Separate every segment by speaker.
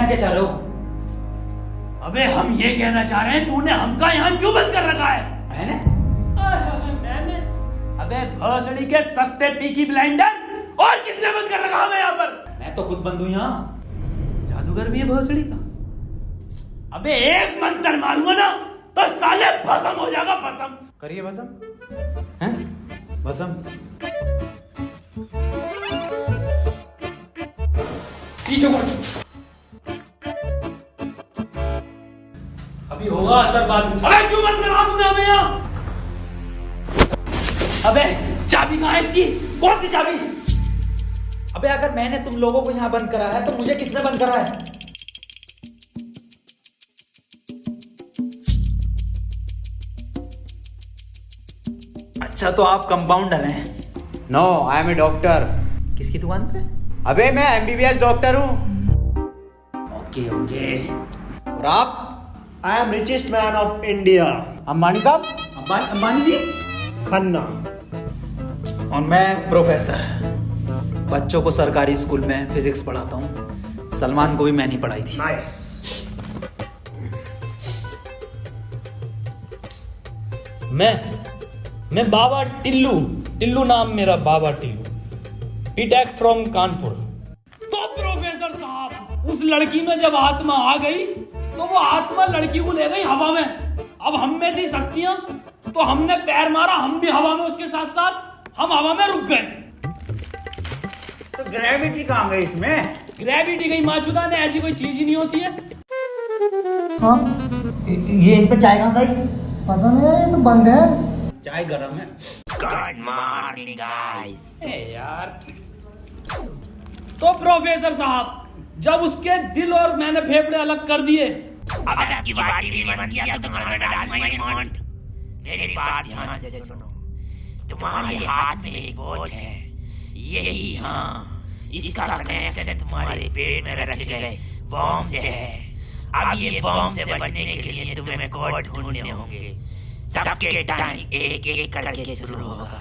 Speaker 1: क्या चाह रहे हो?
Speaker 2: अबे हम ये कहना चाह रहे हैं तूने हमका यहाँ क्यों बंद कर रखा है?
Speaker 1: मैंने?
Speaker 2: अबे भोसड़ी के सस्ते पीकी ब्लाइंडर, और किसने बंद कर रखा हमें यहाँ पर?
Speaker 1: मैं तो खुद बंद हूँ यहाँ।
Speaker 2: जादूगर भी है भोसड़ी का। अबे एक मंत्र मारूंगा ना तो साले भस्म हो जाएगा, भस्म।
Speaker 1: करिए भस्म। हैं? भस्म।
Speaker 2: पीछे मुड़। अभी होगा असर बाद में। अबे क्यों बंद करा तूने हमें यहाँ? अबे चाबी कहाँ है इसकी? कौन सी चाबी?
Speaker 1: अबे अगर मैंने तुम लोगों को यहाँ बंद करा है तो मुझे किसने बंद करा है? अच्छा तो आप कंपाउंडर हैं?
Speaker 3: No, I am a doctor.
Speaker 1: किसकी दुकान पे?
Speaker 3: अबे मैं MBBS डॉक्टर हूँ।
Speaker 1: Okay okay. और आप?
Speaker 4: I am richest man of India,
Speaker 3: Ambani साहब।
Speaker 1: अंबानी जी?
Speaker 4: खन्ना।
Speaker 1: और मैं प्रोफेसर, बच्चों को सरकारी स्कूल में फिजिक्स पढ़ाता हूँ। सलमान को भी मैंने ही पढ़ाई थी।
Speaker 4: नाइस।
Speaker 2: मैं बाबा टिल्लू नाम मेरा, बाबा टिल्लू, बीटेक फ्रॉम कानपुर। तो प्रोफेसर साहब, उस लड़की में जब आत्मा आ गई तो वो आत्मा लड़की को ले गई हवा में। अब हम में थी शक्तियां तो हमने पैर मारा, हम भी हवा में उसके साथ साथ, हम हवा में रुक गए।
Speaker 3: तो ग्रेविटी कहाँ गई इसमें?
Speaker 2: ग्रेविटी गई माचुदा ने, ऐसी कोई चीज ही नहीं होती है।
Speaker 5: हाँ, ये इन पे चाय कहाँ से आई? पता नहीं यार, ये तो बंद है।
Speaker 1: चाय गरम है।
Speaker 2: Good morning guys. यार तो प्रोफेसर साहब, जब उसके दिल और मैंने फेफड़े अलग कर दिए, अब की बाटी भी मन किया तो तुम्हारा डाल माउंट। मेरी बात ध्यान से सुनो। तुम्हारे हाथ में एक वॉच है, यही, हाँ, इसका कनेक्शन तुम्हारे पेट में रखे गए बॉम्ब से है। अब ये बॉम्ब से बचने के लिए तुम्हें कोड ढूंढने होंगे। सबके टाइम एक एक करके शुरू होगा।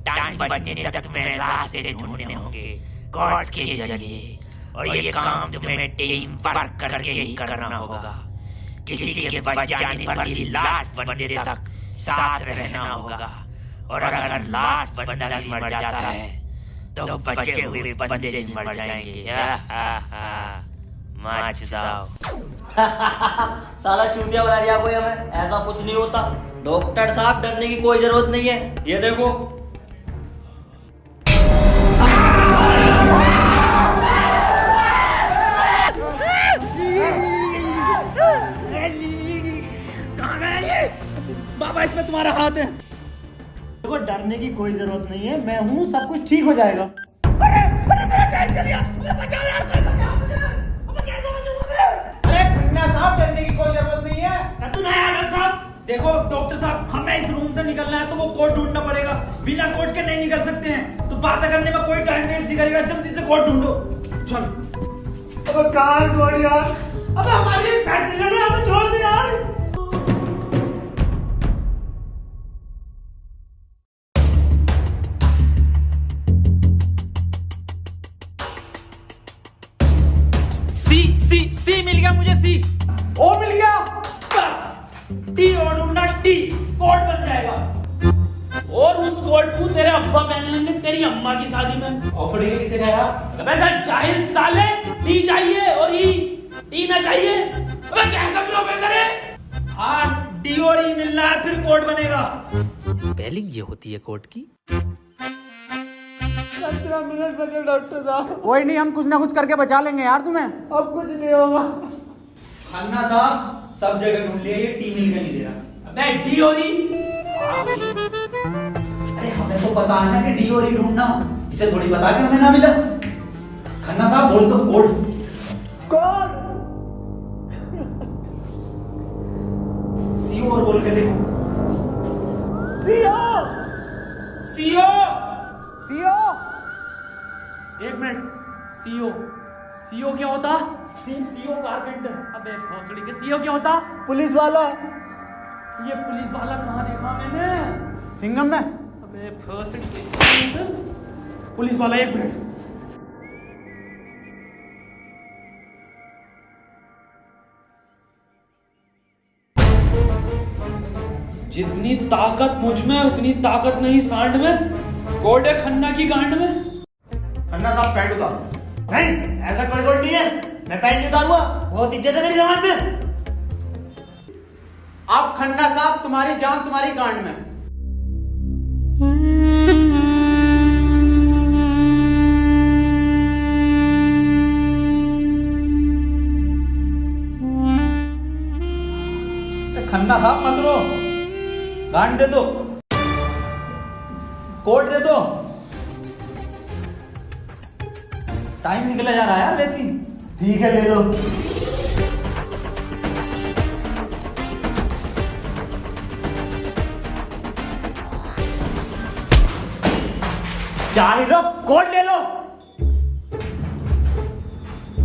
Speaker 2: टाइम बचने तक तुम्हें रास्ते ढूंढने होंगे कोड्स के जरिए, और ये काम तुम्हें टीम वर्क करके ही करना होगा। किसी के बच जाने पर भी लास्ट बंदे तक साथ रहना होगा, और अगर लास्ट बंदा भी मर जाता है तो बचे हुए बंदे भी मर जाएंगे।
Speaker 5: साला चूतिया बना दिया कोई हमें। ऐसा कुछ नहीं होता डॉक्टर साहब, डरने की कोई जरूरत नहीं है। ये देखो,
Speaker 1: बाबा इसमें तुम्हारा हाथ है।
Speaker 4: देखो, डरने की कोई जरूरत नहीं है, मैं हूँ, सब कुछ ठीक हो जाएगा।
Speaker 3: अरे खन्ना साहब, डरने की कोई जरूरत नहीं है।
Speaker 1: तू नया डॉक्टर साहब। देखो डॉक्टर साहब, हमें इस रूम से निकलना है तो वो कोड ढूंढना पड़ेगा। बिना कोड के नहीं निकल सकते हैं। तो बात करने में कोई टाइम वेस्ट नहीं करेगा, जल्दी से कोड ढूंढो। चलो।
Speaker 4: अब कहाँ छोड़ यार, अब हमारी बैटरी लगे, हमें छोड़ दे यार।
Speaker 1: सी मिल गया मुझे। सी
Speaker 3: ओ मिल गया।
Speaker 1: बस टी और ढूंढना, टी कोड बन जाएगा।
Speaker 2: और उस कोड को तेरे अब्बा पहन लेंगे तेरी अम्मा की शादी में।
Speaker 1: ऑफर किसे कहा?
Speaker 2: अबे जाहिल साले, टी चाहिए और ई, टी ना चाहिए। अबे कैसा प्रोफेसर है?
Speaker 1: हाँ, डी और ई मिलना है फिर कोड बनेगा।
Speaker 6: स्पेलिंग ये होती है कोड की।
Speaker 4: 15 मिनट बचे डॉक्टर साहब।
Speaker 3: कोई नहीं, हम कुछ ना कुछ करके बचा लेंगे यार तुम्हें।
Speaker 4: अब कुछ नहीं होगा।
Speaker 1: खन्ना साहब, सब जगह ढूंढ लिया, ये टी मिल के नहीं दे रहा।
Speaker 2: अबे डी और ई,
Speaker 1: अरे हमें तो पता है ना कि डी और ई ढूंढना, इसे थोड़ी पता कि हमें ना मिला। खन्ना साहब बोल दो कोड।
Speaker 4: कौन?
Speaker 1: सीओ और बोल के देखो।
Speaker 4: सीओ।
Speaker 1: सीओ।
Speaker 3: सीओ।
Speaker 2: एक मिनट। सीओ, सीओ क्या होता?
Speaker 1: CO carpenter.
Speaker 2: अबे भोसड़ी के सीओ क्या होता?
Speaker 4: पुलिस वाला।
Speaker 2: ये पुलिस वाला कहाँ देखा मैंने?
Speaker 3: सिंघम में।
Speaker 2: अबे भोसड़ी, पुलिस वाला, एक मिनट। जितनी ताकत मुझ में उतनी ताकत नहीं सांड में, कोड है खन्ना की गांड में।
Speaker 3: खन्ना साहब पैंट उतारो।
Speaker 4: नहीं, ऐसा कोई कोड नहीं है। मैं पैंट नहीं उतारूंगा, बहुत इज्जत है मेरी समाज में।
Speaker 3: आप खन्ना साहब, तुम्हारी जान तुम्हारी गांड में।
Speaker 1: खन्ना साहब मत रो, गांड दे दो, कोट दे दो। टाइम निकला जा रहा है यार वैसी।
Speaker 4: ठीक है, ले लो। चाय लो, कोट ले लो।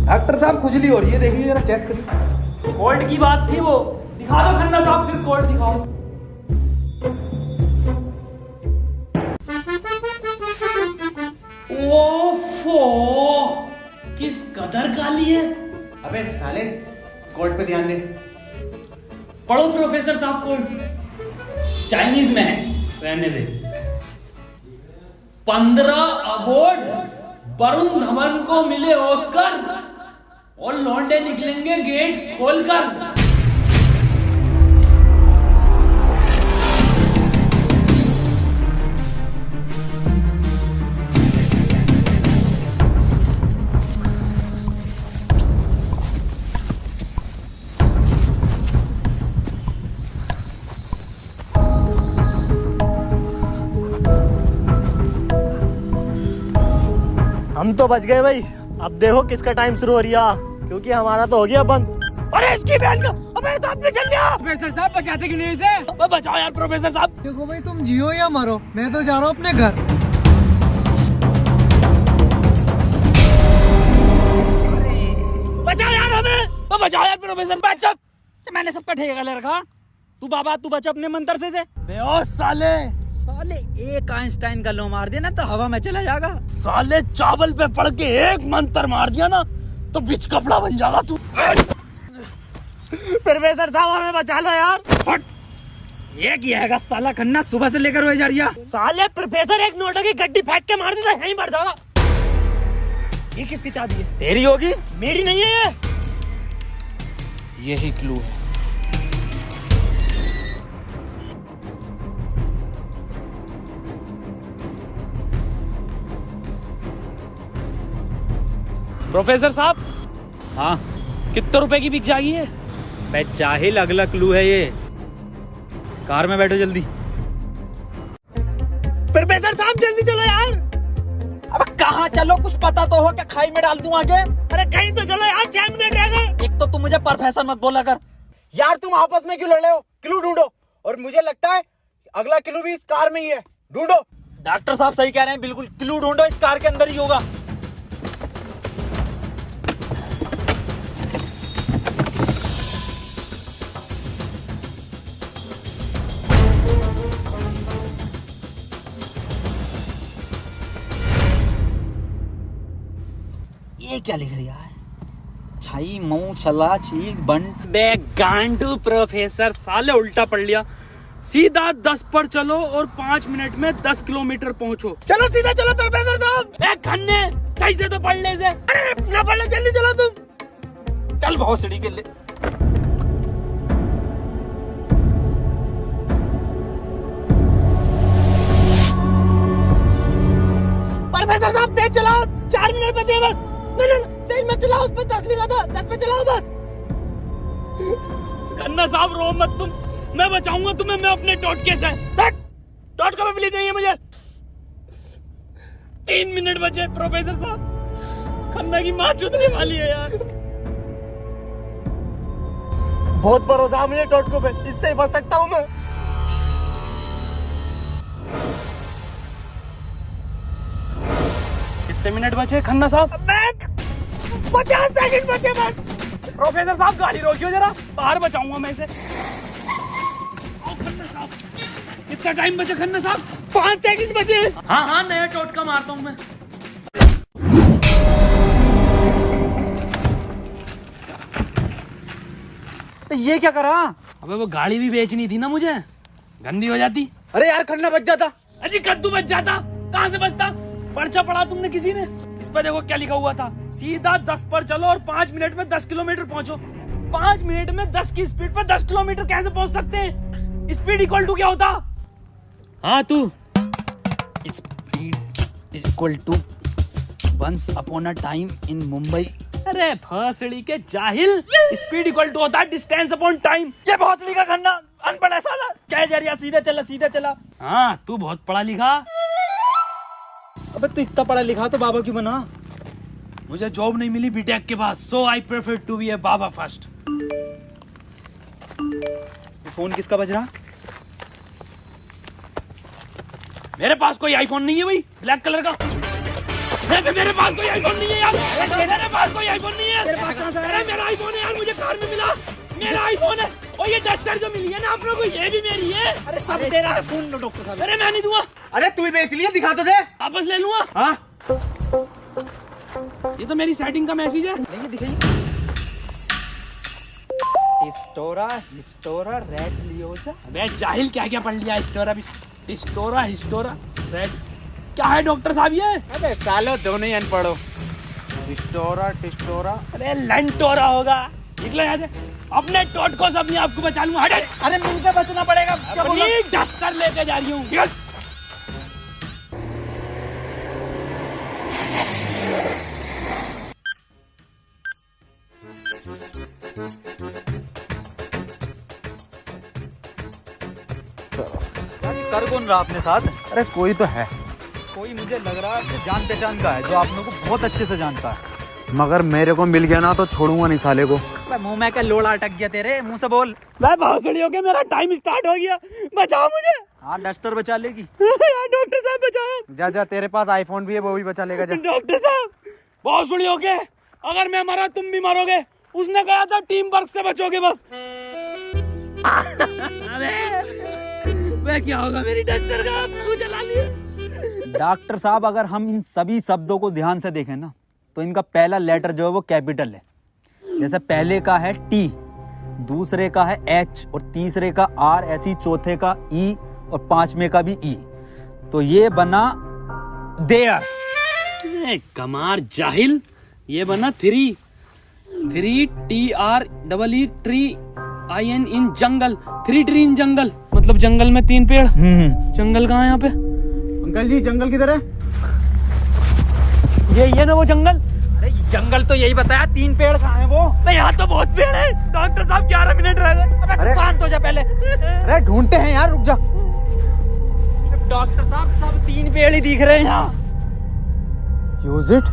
Speaker 1: डॉक्टर साहब खुजली हो रही है, देखिए जरा चेक करिए।
Speaker 2: कोड की बात थी वो, दिखा दो खन्ना साहब, फिर कोड दिखाओ। ओफो, किस कदर गाली है।
Speaker 3: अबे साले, कोर्ट पे ध्यान दे।
Speaker 2: पढ़ो प्रोफेसर साहब कोड।
Speaker 1: चाइनीज में है।
Speaker 2: रहने दे। 15 अवार्ड वरुण धवन को मिले ऑस्कर, और लौंडे निकलेंगे गेट खोलकर।
Speaker 4: हम तो बच गए भाई। अब देखो किसका टाइम शुरू हो रहा, क्योंकि हमारा तो हो गया बंद। अरे इसकी बहन का, अबे तो आप भी चल गया।
Speaker 3: प्रोफेसर साहब बचाते क्यों नहीं इसे?
Speaker 2: बचाओ यार प्रोफेसर साहब।
Speaker 7: देखो भाई, तुम जियो या मरो, मैं तो जा रहा हूँ अपने घर।
Speaker 1: बचाओ यार हमें।
Speaker 2: बचाओ यार प्रोफेसर।
Speaker 1: बचा, मैंने सबका ठेका ले रखा। तू बाबा तू बचा अपने मंत्र से। बेहोश साले एक आइंस्टाइन का लो मार देना तो हवा में चला जाएगा।
Speaker 2: साले चावल पे पड़ के एक मंत्र मार दिया ना तो बिच कपड़ा बन जाएगा तू।
Speaker 4: प्रोफेसर साहब हमें बचा लो यार।
Speaker 1: ये किया है साला खन्ना, सुबह से लेकर रोए जा रही है।
Speaker 4: साले प्रोफेसर एक नोटों की गड्डी फेंक के मार देता, यहीं मर जाएगा। ये किसकी चाबी है?
Speaker 1: तेरी होगी,
Speaker 4: मेरी नहीं है ये।
Speaker 3: यही क्लू है।
Speaker 2: प्रोफेसर साहब,
Speaker 1: हाँ
Speaker 2: कितने रुपए की बिक जाएगी ये?
Speaker 1: बे जाहिल, अगला क्लू है ये। कार में बैठो जल्दी।
Speaker 4: प्रोफेसर साहब जल्दी चलो यार।
Speaker 1: अब कहाँ चलो, कुछ पता तो हो, क्या खाई में डाल दूं आगे?
Speaker 4: अरे कहीं तो चलो यार, 6 मिनट रह गए।
Speaker 1: एक तो तुम मुझे प्रोफेसर मत बोला कर।
Speaker 3: यार तुम आपस में क्यों लड़ रहे हो? क्लू ढूंढो। और मुझे लगता है अगला क्लू भी इस कार में ही है, ढूंढो।
Speaker 1: डॉक्टर साहब सही कह रहे हैं, बिल्कुल क्लू ढूंढो, इस कार के अंदर ही होगा। ये क्या लिख रही है? छाई मऊ चला चीक बंट।
Speaker 2: बे गांडू प्रोफेसर, साले उल्टा पढ़ लिया। सीधा 10 पर चलो और 5 मिनट में 10 किलोमीटर पहुंचो।
Speaker 4: चलो सीधा चलो प्रोफेसर साहब।
Speaker 2: ए खन्ने, सही से तो पढ़ ले इसे।
Speaker 4: अरे ना पढ़ ले, जल्दी चलो तुम।
Speaker 1: चल बहुत सीढ़ी के ले।
Speaker 4: प्रोफेसर साहब तेज चलाओ, 4 मिनट बचे बस। नहीं तेज मत चलाओ, उस पर 10 लिखा था, 10 पे चलाओ बस।
Speaker 2: खन्ना साहब रो मत तुम, मैं बचाऊंगा तुम्हें, मैं अपने टोटके से।
Speaker 4: टोटका में बिलीव नहीं है मुझे।
Speaker 2: 3 मिनट बचे प्रोफेसर साहब, खन्ना की माँ चुदने वाली है यार।
Speaker 4: बहुत भरोसा है मुझे टोटको पे, इससे ही बच सकता हूँ मैं।
Speaker 2: कितने मिनट बचे खन्ना साहब?
Speaker 4: 50 सेकंड बचे बस।
Speaker 2: प्रोफेसर साहब गाड़ी रोकियो जरा, बाहर बचाऊंगा मैं इसे। ओ खन्ना साहब, कितना टाइम बचे खन्ना साहब?
Speaker 4: 5 सेकंड बचे।
Speaker 2: हाँ हाँ, नया टोटका मारता हूँ मैं।
Speaker 1: ये क्या करा?
Speaker 2: अबे वो गाड़ी भी बेचनी थी ना मुझे, गंदी हो जाती।
Speaker 3: अरे यार खन्ना बच जाता।
Speaker 2: अजी कद्दू बच जाता, कहाँ से बचता? पर्चा पढ़ा तुमने किसी ने? इस पर देखो क्या लिखा हुआ था, सीधा 10 पर चलो और 5 मिनट में 10 किलोमीटर पहुंचो। 5 मिनट में 10 की स्पीड पर 10 किलोमीटर कैसे पहुंच सकते हैं? स्पीड इक्वल टू क्या होता? हाँ तू।
Speaker 1: Speed equal to once upon a time in Mumbai.
Speaker 2: अरे भोसड़ी के जाहिल, स्पीड इक्वल टू होता है डिस्टेंस अपॉन टाइम।
Speaker 1: ये भोसड़ी का खन्ना अनपढ़ है साला। क्या जरिया, सीधा चला सीधा चला।
Speaker 2: हाँ तू बहुत पढ़ा लिखा।
Speaker 1: अबे तू इतना पढ़ा लिखा तो बाबा क्यों बना?
Speaker 2: मुझे जॉब नहीं मिली बीटेक के बाद, so I prefer to be a baba first.
Speaker 1: Phone किसका बज रहा?
Speaker 2: मेरे पास कोई आईफोन नहीं है भाई, ब्लैक कलर का। मेरे पास कोई आईफोन नहीं है यार। मेरे पास कोई आईफोन नहीं है।
Speaker 1: तेरे पास कहाँ से आया?
Speaker 2: अरे मेरा आईफोन है यार, मुझे कार में मिला। मेरा आईफोन है। और ये डस्टर जो मिली है ना आप लोगों को, ये भी मेरी है।
Speaker 1: अरे सब तेरा है। फोन लो डॉक्टर साहब।
Speaker 2: अरे मैं नहीं दूंगा,
Speaker 3: अरे तू ही बेच लिया, दिखा तो दे।
Speaker 2: वापस ले लूंगा।
Speaker 3: हाँ
Speaker 2: ये तो मेरी सेटिंग का मैसेज है।
Speaker 1: नहीं दिखाइए। हिस्टोरा रेड लियोजा।
Speaker 2: अबे जाहिल, क्या क्या पढ़ लिया? हिस्टोरा रेड क्या है डॉक्टर साहब ये?
Speaker 3: अबे सालो दोनों ही अनपढ़ हो। टिस्टोरा।
Speaker 2: अरे लंटोरा होगा। निकलो यहाँ से, अपने टोटको से अपने आप को बचा लूंगा। हट।
Speaker 1: अरे मुंह से बचना पड़ेगा। क्या बोला?
Speaker 2: अपनी डस्टर लेके जा रही हूँ।
Speaker 8: कर कौन रहा अपने साथ?
Speaker 3: अरे कोई तो है,
Speaker 8: कोई मुझे लग रहा है कि जान पहचान का है, जो आप लोगों को बहुत अच्छे से जानता है।
Speaker 3: मगर मेरे को मिल गया ना तो छोड़ूंगा नहीं साले को।
Speaker 8: मुंह में क्या लोड़ा अटक गया तेरे? मुंह से बोल।
Speaker 2: मैं भोसड़ी हो गया, मेरा टाइम स्टार्ट हो गया। बचाओ मुझे।
Speaker 8: हाँ डस्टर बचा लेगी।
Speaker 2: डॉक्टर साहब बचाओ।
Speaker 3: जा तेरे पास आईफोन भी है, वो भी बचा लेगा। जा
Speaker 2: डॉक्टर साहब, भोसड़ी हो गए, अगर मैं मरा तुम भी मरोगे। उसने कहा था टीम वर्क से बचोगे बस। अरे मैं क्या होगा मेरी डस्टर का? तू चला लिया।
Speaker 8: डॉक्टर साहब, अगर हम इन सभी शब्दों को ध्यान से देखें ना, तो इनका पहला लेटर जो है वो कैपिटल है। जैसे पहले का है टी, दूसरे का है एच और तीसरे का आर, ऐसी चौथे का ई और पांचवें का भी ई। तो ये बना देयर।
Speaker 2: कमार जाहिल, ये बना 3 TREE tree IN in jungle. 3 tree in jungle, मतलब जंगल में 3 पेड़। जंगल कहाँ है यहाँ पे?
Speaker 3: अंकल जी जंगल किधर है?
Speaker 2: ये ना वो जंगल।
Speaker 8: अरे जंगल तो यही बताया, 3 पेड़ कहाँ हैं वो?
Speaker 2: नहीं यहाँ तो बहुत पेड़ है। डॉक्टर साहब 11 मिनट रह गए।
Speaker 3: अरे
Speaker 8: शांत हो जा पहले।
Speaker 3: अरे ढूंढते हैं यार, रुक जा।
Speaker 8: डॉक्टर साहब सब 3 पेड़ ही दिख रहे हैं यहाँ।
Speaker 3: Use it.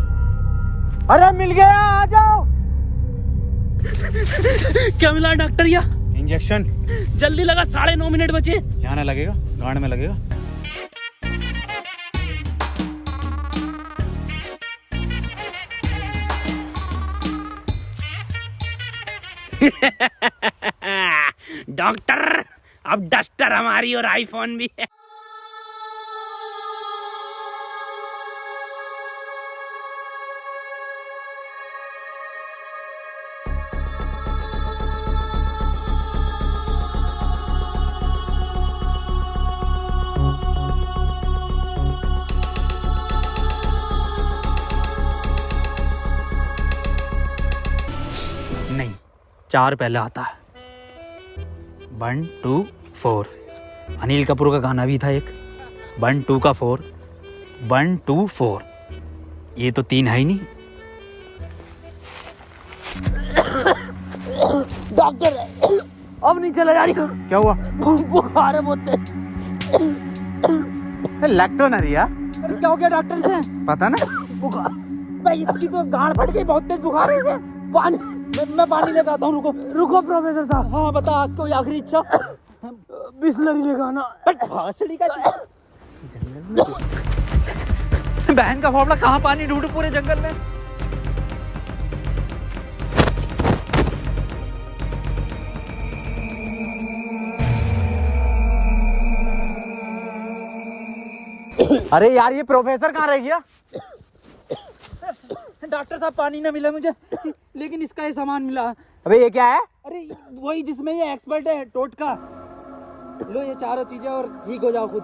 Speaker 3: अरे मिल गया, आ जाओ।
Speaker 2: क्या मिला डॉक्टर? या
Speaker 3: इंजेक्शन।
Speaker 2: जल्दी लगा, 9.5 मिनट बचे।
Speaker 3: यहाँ ना लगेगा, गांड में लगेगा।
Speaker 2: डॉक्टर, अब डस्टर हमारी और आईफोन भी है।
Speaker 8: नहीं, 4 पहले आता है। 1 2 4। अनिल कपूर का गाना भी था एक, 1 2 का 4, 1 2 4। ये तो 3 है ही नहीं।
Speaker 2: डॉक्टर अब नहीं चला जा रही।
Speaker 3: क्या हुआ?
Speaker 2: बुखार है बहुत।
Speaker 3: लग तो ना रिया।
Speaker 1: क्या हो गया डॉक्टर से?
Speaker 3: पता ना।
Speaker 1: बुखार भाई, इसकी तो गांड फट गई, बहुत तेज बुखार है इसे। पानी मैं पानी लेकर आता हूँ। रुको प्रोफेसर साहब। हाँ बता, कोई आखिरी इच्छा?
Speaker 2: बिस्लरी लेगा ना।
Speaker 1: भासड़ी का
Speaker 8: बहन का फोफड़ा, कहाँ पानी ढूंढू पूरे जंगल में?
Speaker 3: अरे यार ये प्रोफेसर कहाँ रह गया?
Speaker 1: डॉक्टर साहब पानी ना मिला मुझे, लेकिन इसका ये सामान मिला।
Speaker 3: अबे ये क्या है?
Speaker 1: अरे वही जिसमें ये एक्सपर्ट है, टोटका।
Speaker 3: लो ये चारों चीजें और ठीक हो जाओ खुद।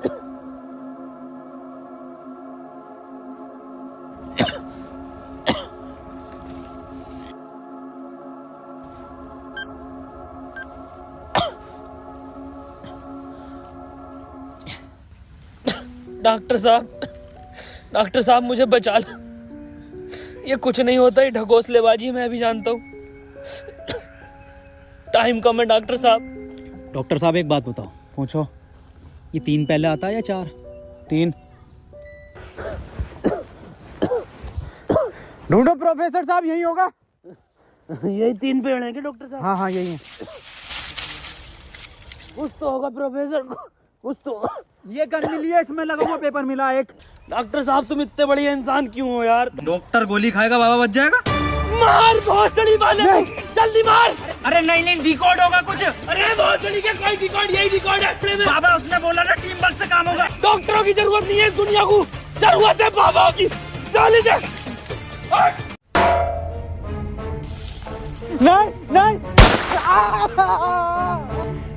Speaker 2: डॉक्टर साहब मुझे बचा लो। ये कुछ नहीं होता, ये ढकोसलेबाजी मैं भी जानता हूँ। टाइम कम है डॉक्टर साहब।
Speaker 8: डॉक्टर साहब एक बात बताओ, पूछो, ये 3 पहले आता है या 4?
Speaker 3: 3। ढूंढो प्रोफेसर साहब, यही होगा।
Speaker 2: यही 3 पेड़ हैं क्या डॉक्टर साहब?
Speaker 3: हाँ हाँ यही है।
Speaker 2: कुछ तो होगा प्रोफेसर, कुछ तो।
Speaker 8: ये गन मिली है, इसमें लगा हुआ पेपर मिला एक।
Speaker 2: डॉक्टर साहब तुम इतने बढ़िया इंसान क्यों हो यार?
Speaker 8: डॉक्टर गोली खाएगा, बाबा बच जाएगा।
Speaker 2: मार भोसड़ी वाले, जल्दी मार।
Speaker 8: अरे नहीं डिकोड होगा कुछ।
Speaker 2: अरे भोसड़ी का कोई डिकोड, यही डिकोड है अपने में।
Speaker 8: बाबा उसने बोला ना टीम वर्क से काम होगा।
Speaker 2: डॉक्टरों की जरूरत नहीं है इस दुनिया को, जरूरत है बाबाओं की। चल इधर।
Speaker 3: नहीं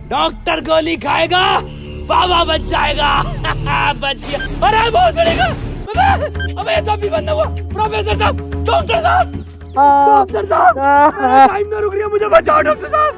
Speaker 2: डॉक्टर गोली खाएगा, बाबा बच जाएगा। बच गया। अरे बहुत बड़ेगा। अबे तो भी बंद हुआ। प्रोफेसर साहब, डॉक्टर साहब, डॉक्टर साहब, टाइम ना रुक रही है, मुझे बचाओ डॉक्टर साहब।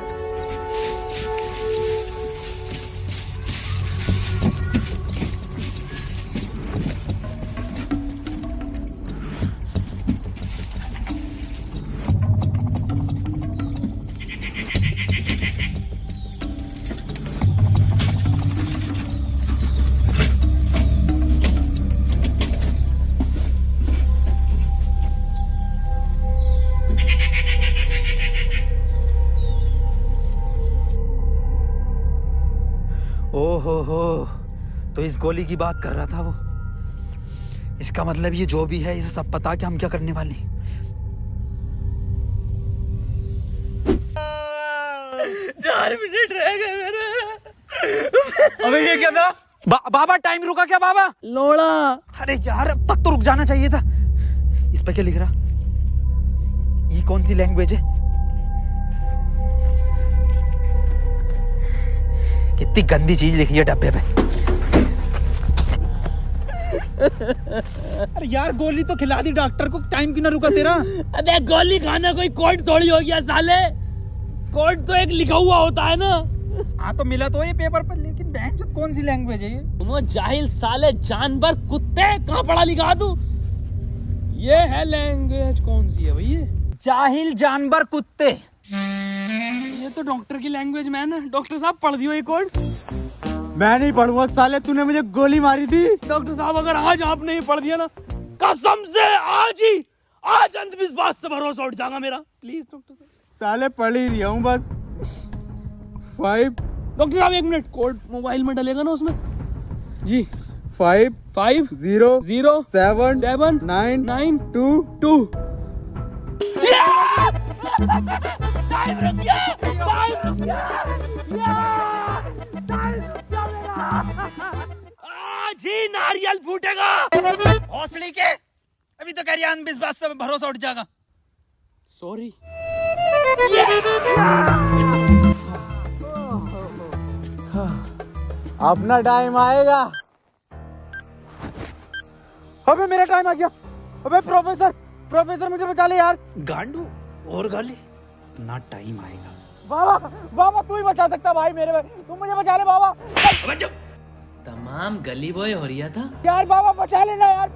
Speaker 8: ओहो, तो इस गोली की बात कर रहा था वो। इसका मतलब ये जो भी है, इसे सब पता कि हम क्या करने वाले हैं।
Speaker 2: 4 मिनट रह गए मेरे।
Speaker 8: अबे ये क्या था? बाबा टाइम रुका क्या बाबा?
Speaker 2: लोड़ा।
Speaker 8: अरे यार अब तक तो रुक जाना चाहिए था। इस पे क्या लिख रहा? ये कौन सी लैंग्वेज है? कितनी गंदी चीज लिखी है डब्बे पे। अरे यार गोली तो खिला दी डॉक्टर को, टाइम क्यों ना रुका तेरा?
Speaker 2: अबे गोली खाना कोई कोड थोड़ी हो गया साले। कोड तो एक लिखा हुआ होता है ना।
Speaker 8: हाँ तो मिला तो ये पेपर पर, लेकिन बहन जो कौन सी लैंग्वेज है ये?
Speaker 2: तुम जाहिल साले, जानवर कुत्ते, कहाँ पढ़ा लिखा तू? ये है लैंग्वेज कौन सी है भैया?
Speaker 8: जाहिल जानवर कुत्ते।
Speaker 2: ये तो डॉक्टर की लैंग्वेज मैन है। डॉक्टर साहब पढ़ दियो ये कोड।
Speaker 3: मैं नहीं पढ़ूंगा साले, तूने मुझे गोली मारी थी।
Speaker 2: डॉक्टर साहब अगर आज आपने ये पढ़ दिया ना, कसम से आज अंधविश्वास से भरोसा उठ जाएगा मेरा। प्लीज डॉक्टर साहब।
Speaker 3: साले पढ़ ही रहा हूँ बस। 5
Speaker 2: डॉक्टर साहब 1 मिनट, कोड मोबाइल में डलेगा ना उसमें? जी
Speaker 3: 5
Speaker 2: 5
Speaker 3: 0
Speaker 2: 0
Speaker 3: 7
Speaker 2: 7
Speaker 3: 9
Speaker 2: 9
Speaker 3: 2
Speaker 2: 2। टाइम रुक गया, टाइम रुक गया, टाइम रुक गया मेरा। आज ही नारियल फूटेगा।
Speaker 8: हौसली के अभी तो कह रही अंधविश्वास से भरोसा उठ जाएगा।
Speaker 2: सॉरी।
Speaker 3: अपना टाइम आएगा। अबे मेरा टाइम आ गया। अबे प्रोफेसर मुझे बचा ले यार।
Speaker 8: गांडू और गाली, ना टाइम आएगा।
Speaker 3: बाबा तू ही बचा सकता भाई मेरे भाई, तुम मुझे बचा ले बाबा।
Speaker 2: तमाम गली बॉय हो रहा था
Speaker 3: यार बाबा बचा लेना यार।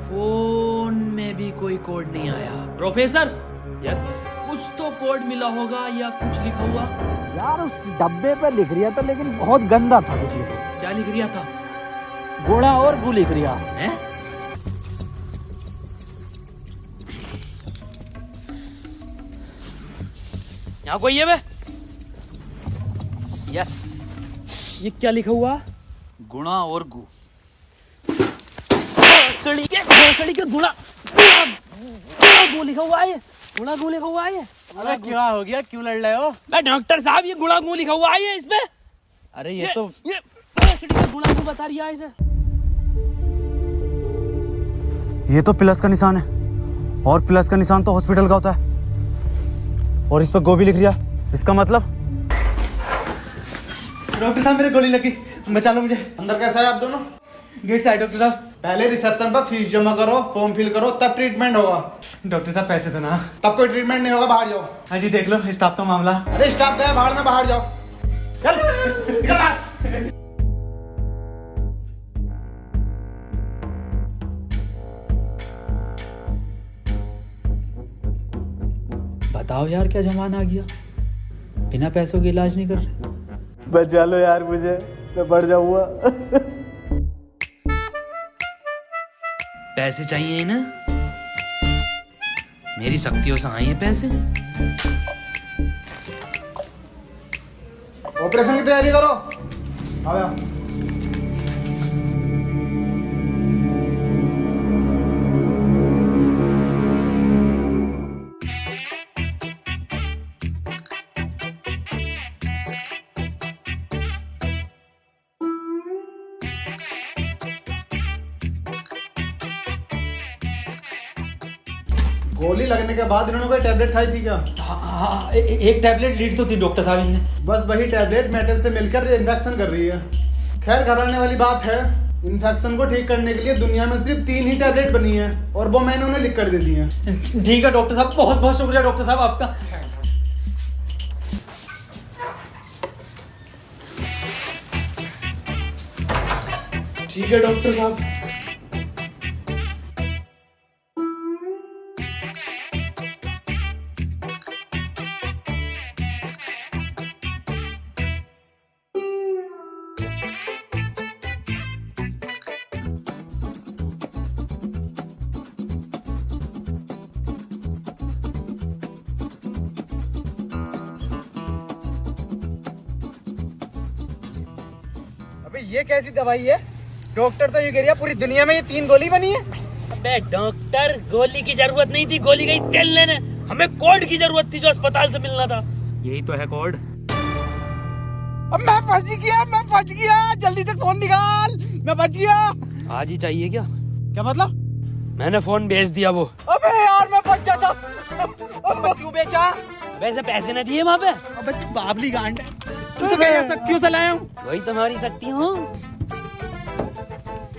Speaker 2: फोन में भी कोई कोड नहीं आया। प्रोफेसर, यस, कुछ तो कोड मिला होगा या कुछ लिखा हुआ?
Speaker 8: यार उस डब्बे पे लिख रिया था, लेकिन बहुत गंदा था कुछ लिखा।
Speaker 2: क्या लिख रिया था?
Speaker 8: गोड़ा और गु लिख रिया
Speaker 2: है। यहाँ कोई है बे?
Speaker 8: यस,
Speaker 2: ये क्या लिखा हुआ?
Speaker 8: गुणा और गु।
Speaker 2: भोसड़ी के गुणा गु लिखा हुआ है। गुणा गु लिखा हुआ है।
Speaker 3: अरे क्या हो गया, क्यों लड़ रहे हो?
Speaker 2: मैं डॉक्टर साहब, ये गुणा गु लिखा हुआ है इसमें।
Speaker 3: अरे
Speaker 2: ये भोसड़ी का गुणा गु बता रही है इसे।
Speaker 8: ये तो प्लस का निशान है, और प्लस का निशान तो हॉस्पिटल का होता है, और इस पर गो भी लिख रिया। इसका मतलब?
Speaker 3: डॉक्टर साहब मेरे गोली लगी, बचा लो मुझे।
Speaker 9: अंदर कैसा है आप दोनों?
Speaker 3: गेट से आए डॉक्टर साहब।
Speaker 9: पहले रिसेप्शन पर फीस जमा करो, फॉर्म फिल करो, तब ट्रीटमेंट होगा।
Speaker 3: डॉक्टर साहब पैसे तो ना।
Speaker 9: तब कोई ट्रीटमेंट नहीं होगा, बाहर जाओ।
Speaker 3: हाँ जी देख लो स्टाफ का मामला।
Speaker 9: अरे स्टाफ गया बाहर में, बाहर जाओ। चल निकल बाहर।
Speaker 8: बताओ यार, क्या जमाना आ गया, बिना पैसों के इलाज नहीं कर रहे।
Speaker 3: बचा लो यार मुझे, मैं बढ़ जाऊंगा।
Speaker 2: पैसे चाहिए ना, मेरी शक्तियों से आए हैं पैसे।
Speaker 9: ऑपरेशन की तैयारी करो। आओ यार। गोली लगने के बाद इन्होंने कोई टैबलेट खाई थी क्या?
Speaker 8: हाँ, एक टैबलेट लीड तो थी डॉक्टर साहब इनने।
Speaker 9: बस वही टैबलेट मेटल से मिलकर इन्फेक्शन कर रही है। खैर घबराने वाली बात है, इन्फेक्शन को ठीक करने के लिए दुनिया में सिर्फ 3 ही टैबलेट बनी है और वो मैंने उन्हें लिख कर दे दी है।
Speaker 8: ठीक है डॉक्टर साहब, बहुत बहुत शुक्रिया डॉक्टर साहब आपका।
Speaker 2: ठीक है डॉक्टर साहब।
Speaker 3: अबे ये कैसी दवाई है? डॉक्टर तो ये कह रहा पूरी दुनिया में ये 3 गोली बनी है।
Speaker 2: अबे डॉक्टर, गोली की जरूरत नहीं थी, गोली गई तेल लेने। हमें कोड की जरूरत थी जो अस्पताल से मिलना था।
Speaker 8: यही तो है कोड।
Speaker 3: अब मैं फंस गया, जल्दी से फोन निकाल, मैं बच गया।
Speaker 2: आज ही चाहिए क्या?
Speaker 3: क्या मतलब?
Speaker 2: मैंने फोन बेच दिया वो।
Speaker 3: अबे यार मैं बच जाता। अब क्यों बेचा?
Speaker 2: वैसे पैसे न दिए वहाँ पे।
Speaker 3: अबे तू बाबली गांड है, तू तो कह शक्तियों से लाया हूँ।
Speaker 2: वही तुम्हारी शक्ति हूँ।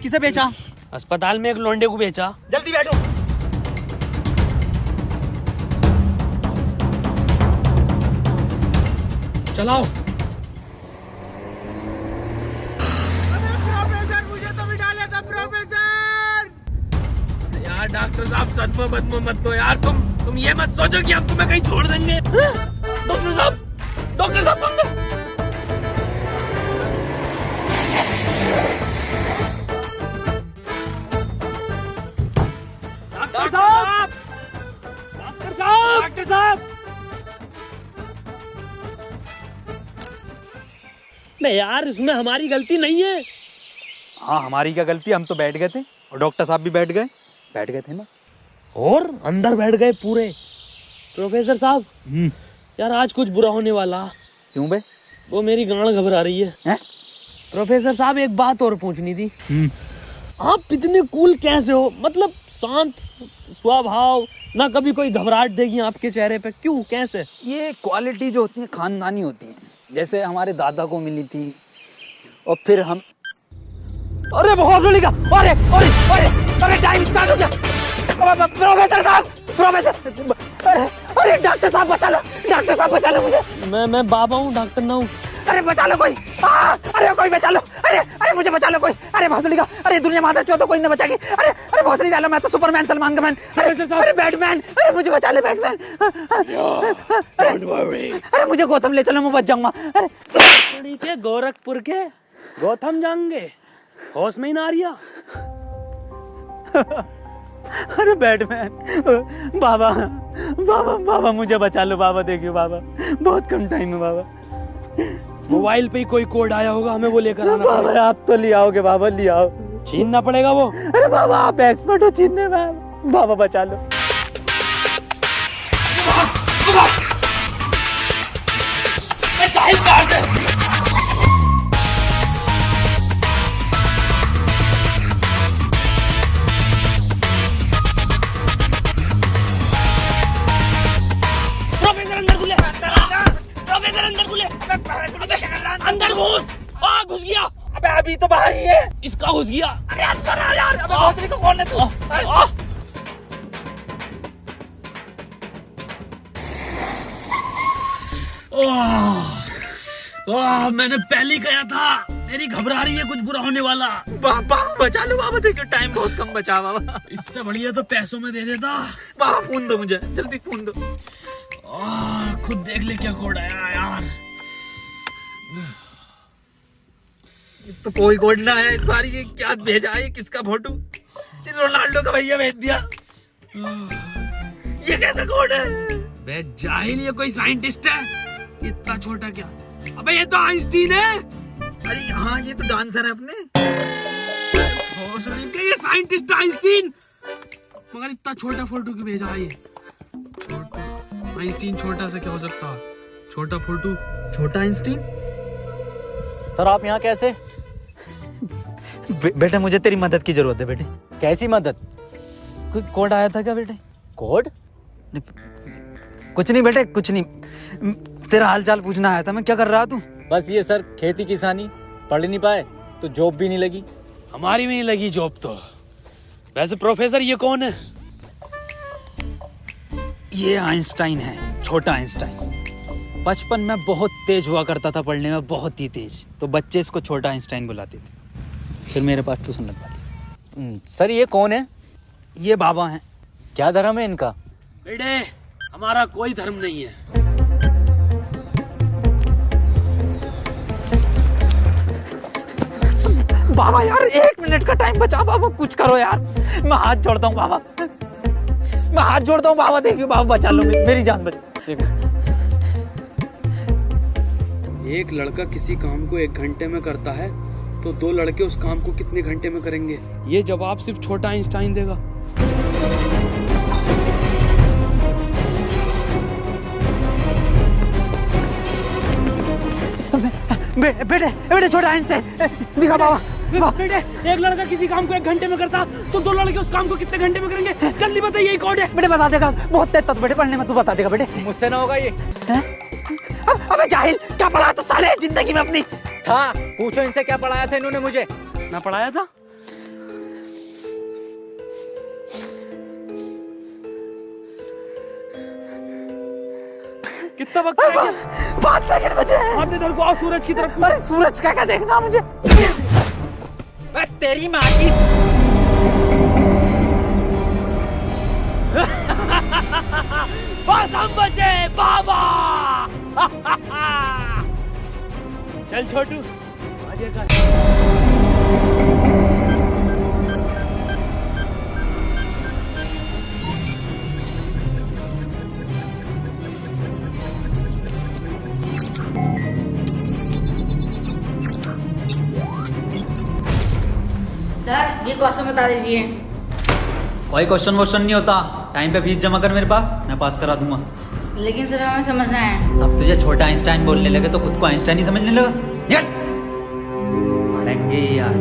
Speaker 3: किसे बेचा?
Speaker 2: अस्पताल में एक लौंडे को बेचा।
Speaker 3: जल्दी बैठो।
Speaker 2: चलाओ।
Speaker 3: प्रोफेसर मुझे तो भी डाला था प्रोफेसर।
Speaker 2: यार डॉक्टर साहब सदमा बदमा मत लो यार, तुम ये मत सोचो कि हम तुम्हें कहीं छोड़ देंगे। डॉक्टर साहब डॉक्टर साहब नहीं यार, इसमें हमारी गलती नहीं है।
Speaker 8: हाँ हमारी क्या गलती, हम तो बैठ गए थे और डॉक्टर साहब भी बैठ गए थे ना,
Speaker 4: और अंदर बैठ गए पूरे।
Speaker 2: प्रोफेसर साहब यार आज कुछ बुरा होने वाला।
Speaker 8: क्यों बे?
Speaker 2: वो मेरी गांड घबरा रही है। प्रोफेसर साहब एक बात और पूछनी थी। आप इतने कूल कैसे हो? मतलब शांत स्वभाव, ना कभी कोई घबराहट देगी आपके चेहरे पे, क्यों कैसे?
Speaker 8: ये क्वालिटी जो होती है खानदानी होती है, जैसे हमारे दादा को मिली थी और फिर हम। अरे बहुत गोली का, अरे टाइम स्टार्ट हो गया। प्रोफेसर साहब, अरे डॉक्टर साहब बचा लो मुझे।
Speaker 2: मैं बाबा हूँ, डॉक्टर ना हूँ।
Speaker 8: अरे बचा लो कोई, अरे कोई बचा लो, अरे मुझे बचा लो कोई। अरे भोसड़ी का, अरे दुनिया माता चो तो कोई न बचाएगी। अरे भोसड़ी वाला, मैं तो सुपरमैन, सलमान का मैन, अरे बैटमैन, अरे मुझे बचा ले बैटमैन। अरे मुझे गौतम ले चलो, मैं बच जाऊंगा।
Speaker 2: अरे के गोरखपुर के गौतम जाएंगे, होश में ही ना आ रिया।
Speaker 8: अरे बैटमैन, बाबा मुझे बचा लो बाबा, देखियो बाबा बहुत कम टाइम है बाबा।
Speaker 2: मोबाइल पे ही कोई कोड आया होगा, हमें वो लेकर आना
Speaker 8: बाबा
Speaker 2: पड़ेगा।
Speaker 8: आप तो ले आओगे बाबा, ले आओ।
Speaker 2: छीनना पड़ेगा वो।
Speaker 8: अरे बाबा आप एक्सपर्ट हो छीनने में, बाबा बचा लो।
Speaker 2: प्रोफेसर अंदर खुले। घुस गया।
Speaker 8: अरे अंदर आ यार, अबे भोसड़ी को कौन है तू?
Speaker 2: मैंने पहले कहा था, मेरी घबरा रही है, कुछ बुरा होने वाला।
Speaker 8: बाबा बचा लो बाबा, देखो टाइम बहुत कम बचा बाबा।
Speaker 2: इससे बढ़िया तो पैसों में दे देता।
Speaker 8: बाबा फोन दो मुझे, जल्दी फोन दो।
Speaker 2: खुद देख ले क्या कोड आया यार।
Speaker 8: तो कोई कोड ना है इस बार। ये क्या भेजा है, किसका फोटो? रोनाल्डो का भैया भेज दिया। ये कैसा कोड है?
Speaker 2: बे जाहिल, ये कोई साइंटिस्ट है? इतना छोटा क्या? अबे ये तो आइंस्टीन है।
Speaker 8: अरे हाँ, ये तो डांसर है अपने।
Speaker 2: ये साइंटिस्ट आइंस्टीन, मगर इतना छोटा फोटो क्यों भेजा है? ये छोटा आइंस्टीन, छोटा से क्या हो सकता है? छोटा फोटो,
Speaker 8: छोटा आइंस्टीन।
Speaker 3: सर आप यहाँ कैसे?
Speaker 8: बेटा मुझे तेरी मदद की जरूरत है बेटे।
Speaker 3: कैसी मदद?
Speaker 8: कोई कोड आया था क्या बेटे?
Speaker 3: कोड?
Speaker 8: कुछ नहीं बेटे, कुछ नहीं। तेरा हाल चाल पूछना आया था मैं। क्या कर रहा तू?
Speaker 3: बस ये सर, खेती किसानी। पढ़ नहीं पाए तो जॉब भी नहीं लगी।
Speaker 2: हमारी भी नहीं लगी जॉब तो। वैसे प्रोफेसर ये कौन है?
Speaker 8: ये आइंस्टाइन है, छोटा आइंस्टाइन। बचपन में बहुत तेज हुआ करता था पढ़ने में, बहुत ही तेज। तो बच्चे इसको छोटा आइंस्टाइन बुलाते थे। फिर मेरे पास ट्यूशन लगवा दी।
Speaker 3: सर ये कौन है?
Speaker 8: ये बाबा हैं।
Speaker 3: क्या धर्म है इनका?
Speaker 2: बेटे हमारा कोई धर्म नहीं है।
Speaker 8: बाबा यार 1 मिनट का टाइम बचा बाबा, कुछ करो यार। मैं हाथ जोड़ता हूँ बाबा, मैं हाथ जोड़ता हूँ बाबा। देखिए बाबा बचा लो, मेरी जान बचा।
Speaker 2: एक लड़का किसी काम को 1 घंटे में करता है तो 2 लड़के उस काम को कितने घंटे में करेंगे? ये जवाब सिर्फ छोटा आइंस्टाइन देगा।
Speaker 8: बेटे छोटा आइंस्टाइन दिखा बाबा।
Speaker 2: बेटे एक लड़का किसी काम को 1 घंटे में करता तो 2 लड़के उस काम को कितने घंटे में करेंगे? जल्दी बताइए, यही कोड है।
Speaker 8: बेटे बता देगा, बहुत तेज था बेटे पढ़ने में, तू बता देगा बेटे।
Speaker 3: मुझसे ना होगा ये।
Speaker 8: अबे जाहिल, क्या पढ़ा तू साले जिंदगी में अपनी?
Speaker 3: था, पूछो इनसे क्या पढ़ाया था इन्होंने मुझे।
Speaker 2: ना पढ़ाया था? कितना वक्त रह गया?
Speaker 8: 5 सेकंड बचे हैं।
Speaker 2: हाथ इधर को आओ, सूरज की तरफ।
Speaker 8: अरे सूरज क्या देखना मुझे?
Speaker 3: तेरी माँ की।
Speaker 2: बस हम बचे बाबा। चल छोटू, आगे कर।
Speaker 10: सर ये क्वेश्चन बता दीजिए।
Speaker 8: कोई क्वेश्चन वोश्चन नहीं होता। टाइम पे फीस जमा कर मेरे पास, मैं पास करा दूंगा।
Speaker 10: लेकिन सर हमें समझना है।
Speaker 8: सब तुझे छोटा आइंस्टाइन बोलने लगे तो खुद को आइंस्टाइन ही समझने लगा। यार पढ़ेंगे यार।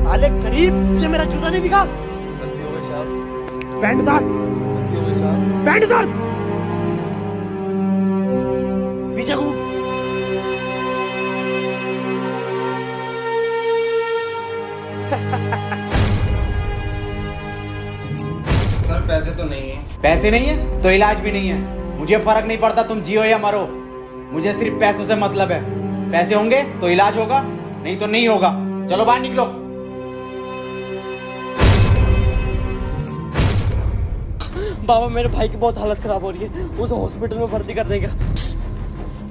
Speaker 4: साले गरीब, ये मेरा जूता नहीं दिखा?
Speaker 9: गलती हो गई साहब,
Speaker 4: पैंट उतार,
Speaker 9: गलती हो गई साहब।
Speaker 4: पैंट उतार, पीछे घूम।
Speaker 9: सर पैसे तो नहीं है।
Speaker 3: पैसे नहीं है तो इलाज भी नहीं है। मुझे फर्क नहीं पड़ता तुम जियो या मरो, मुझे सिर्फ पैसों से मतलब है। पैसे होंगे तो इलाज होगा, नहीं तो नहीं होगा। चलो बाहर निकलो।
Speaker 2: बाबा मेरे भाई की बहुत हालत खराब हो रही है, उसे हॉस्पिटल में भर्ती कर देगा।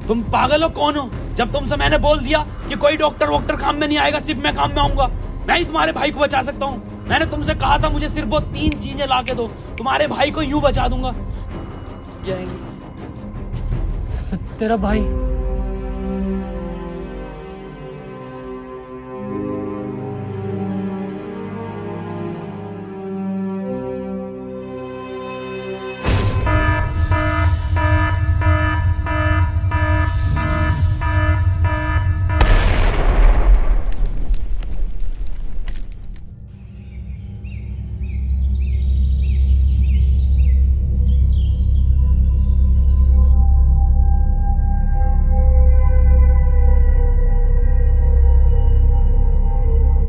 Speaker 2: तुम पागल हो? कौन हो? जब तुमसे मैंने बोल दिया कि कोई डॉक्टर वॉक्टर काम में नहीं आएगा, सिर्फ मैं काम में आऊंगा। मैं ही तुम्हारे भाई को बचा सकता हूँ। मैंने तुमसे कहा था मुझे सिर्फ वो 3 चीजें ला के दो, तुम्हारे भाई को यूं बचा दूंगा। तेरा भाई